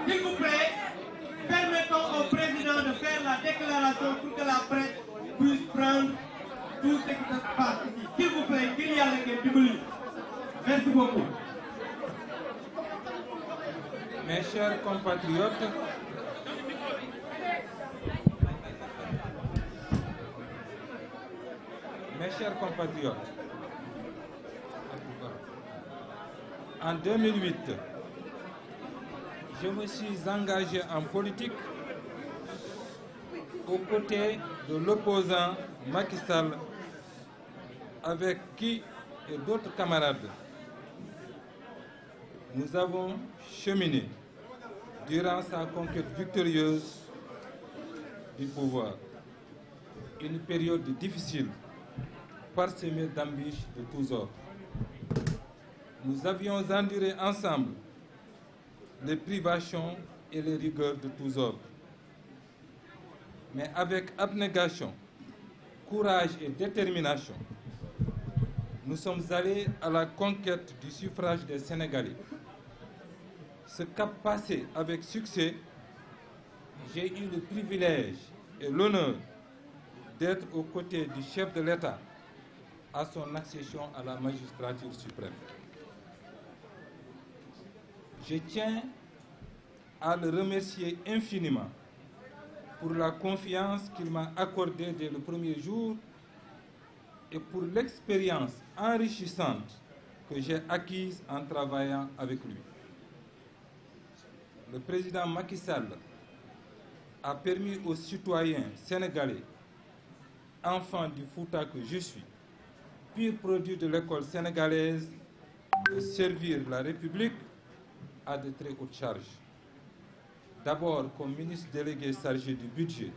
S'il vous plaît, permettons au président de faire la déclaration pour que la presse puisse prendre tout ce qui se passe ici. S'il vous plaît, qu'il y a les. Merci beaucoup. Mes chers compatriotes, en 2008, je me suis engagé en politique aux côtés de l'opposant Macky Sall, avec qui et d'autres camarades nous avons cheminé durant sa conquête victorieuse du pouvoir. Une période difficile, parsemée d'embûches de tous ordres. Nous avions enduré ensemble les privations et les rigueurs de tous ordres. Mais avec abnégation, courage et détermination, nous sommes allés à la conquête du suffrage des Sénégalais. Ce cap passé avec succès, j'ai eu le privilège et l'honneur d'être aux côtés du chef de l'État à son accession à la magistrature suprême. Je tiens à le remercier infiniment pour la confiance qu'il m'a accordée dès le premier jour et pour l'expérience enrichissante que j'ai acquise en travaillant avec lui. Le président Macky Sall a permis aux citoyens sénégalais, enfants du Fouta que je suis, pur produit de l'école sénégalaise, de servir la République à de très hautes charges. D'abord comme ministre délégué chargé du budget,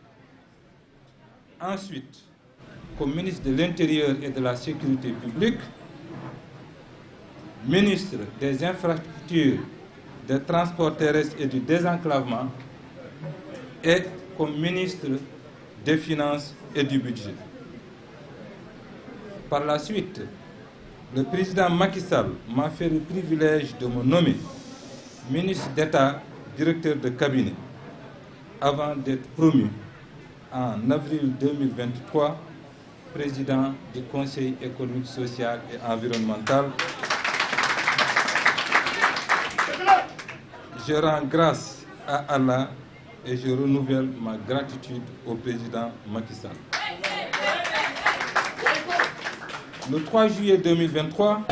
ensuite comme ministre de l'Intérieur et de la Sécurité publique, ministre des Infrastructures, des Transports terrestres et du Désenclavement, et comme ministre des Finances et du Budget. Par la suite, le président Macky Sall m'a fait le privilège de me nommer ministre d'État, directeur de cabinet, avant d'être promu en avril 2023, président du Conseil économique, social et environnemental. Je rends grâce à Allah et je renouvelle ma gratitude au président Macky Sall. Le 3 juillet 2023,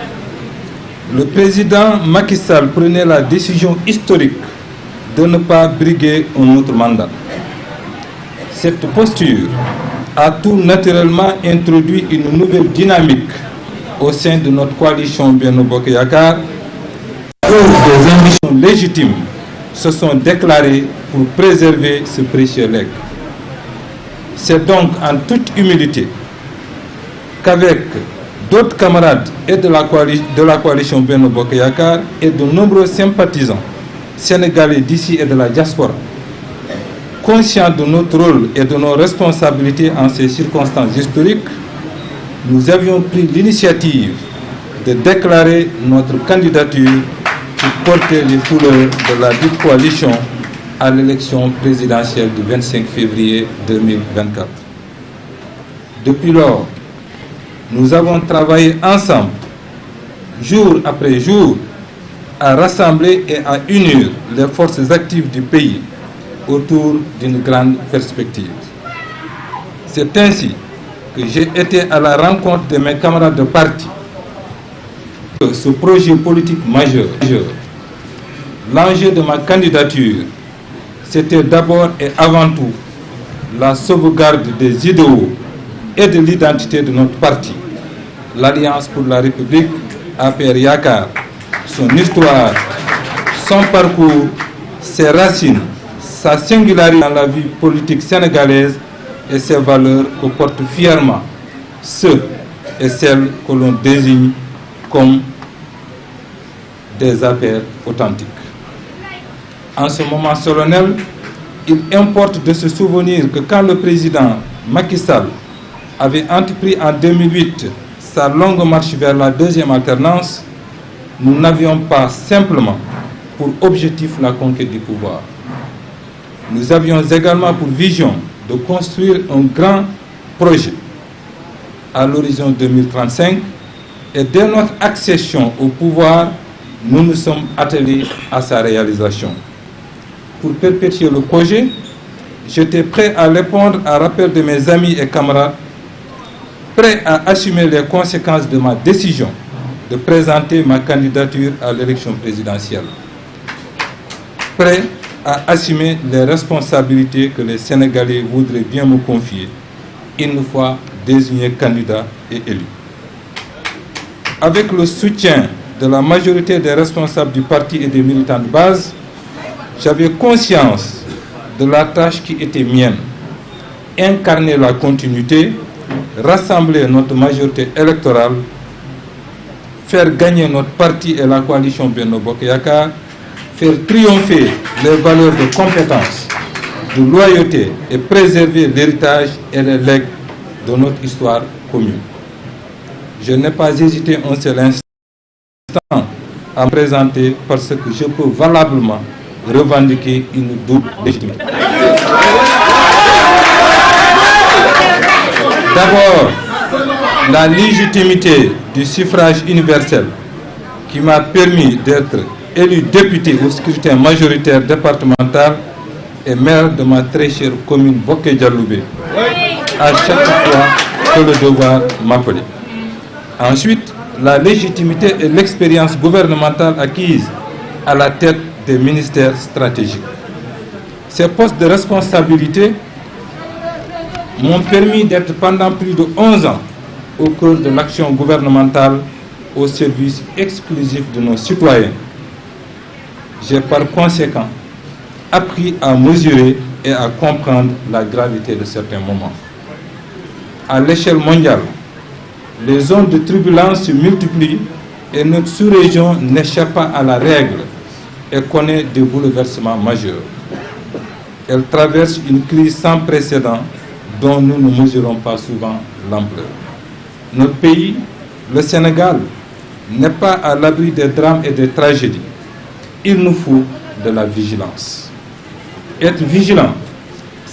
le président Macky Sall prenait la décision historique de ne pas briguer un autre mandat. Cette posture a tout naturellement introduit une nouvelle dynamique au sein de notre coalition Benno Bokk Yakaar. Des ambitions légitimes se sont déclarées pour préserver ce précieux legs. C'est donc en toute humilité qu'avec d'autres camarades et de la coalition Benno Bokk Yakaar et de nombreux sympathisants sénégalais d'ici et de la diaspora, conscients de notre rôle et de nos responsabilités en ces circonstances historiques, nous avions pris l'initiative de déclarer notre candidature pour porter les couleurs de la dite coalition à l'élection présidentielle du 25 février 2024. Depuis lors, nous avons travaillé ensemble, jour après jour, à rassembler et à unir les forces actives du pays autour d'une grande perspective. C'est ainsi que j'ai été à la rencontre de mes camarades de parti. Ce projet politique majeur, l'enjeu de ma candidature, c'était d'abord et avant tout la sauvegarde des idéaux et de l'identité de notre parti, l'Alliance pour la République, APR Yakaar, son histoire, son parcours, ses racines, sa singularité dans la vie politique sénégalaise et ses valeurs que portent fièrement ceux et celles que l'on désigne comme des APR authentiques. En ce moment solennel, il importe de se souvenir que quand le président Macky Sall avait entrepris en 2008 sa longue marche vers la deuxième alternance, nous n'avions pas simplement pour objectif la conquête du pouvoir. Nous avions également pour vision de construire un grand projet à l'horizon 2035 et dès notre accession au pouvoir, nous nous sommes attelés à sa réalisation. Pour perpétuer le projet, j'étais prêt à répondre à l'appel de mes amis et camarades, prêt à assumer les conséquences de ma décision de présenter ma candidature à l'élection présidentielle, prêt à assumer les responsabilités que les Sénégalais voudraient bien me confier une fois désigné candidat et élu. Avec le soutien de la majorité des responsables du parti et des militants de base, j'avais conscience de la tâche qui était mienne, incarner la continuité, rassembler notre majorité électorale, faire gagner notre parti et la coalition Benno Bokk Yakaar, faire triompher les valeurs de compétence, de loyauté et préserver l'héritage et les legs de notre histoire commune. Je n'ai pas hésité un seul instant à me présenter parce que je peux valablement revendiquer une double légitimité. D'abord, la légitimité du suffrage universel qui m'a permis d'être élu député au scrutin majoritaire départemental et maire de ma très chère commune Boké Dialoubé, à chaque fois que le devoir m'appelait. Ensuite, la légitimité et l'expérience gouvernementale acquise à la tête des ministères stratégiques. Ces postes de responsabilité m'ont permis d'être pendant plus de 11 ans au cœur de l'action gouvernementale au service exclusif de nos citoyens. J'ai par conséquent appris à mesurer et à comprendre la gravité de certains moments. À l'échelle mondiale, les zones de turbulence se multiplient et notre sous-région n'échappe pas à la règle et connaît des bouleversements majeurs. Elle traverse une crise sans précédent dont nous ne mesurons pas souvent l'ampleur. Notre pays, le Sénégal, n'est pas à l'abri des drames et des tragédies. Il nous faut de la vigilance. Être vigilant,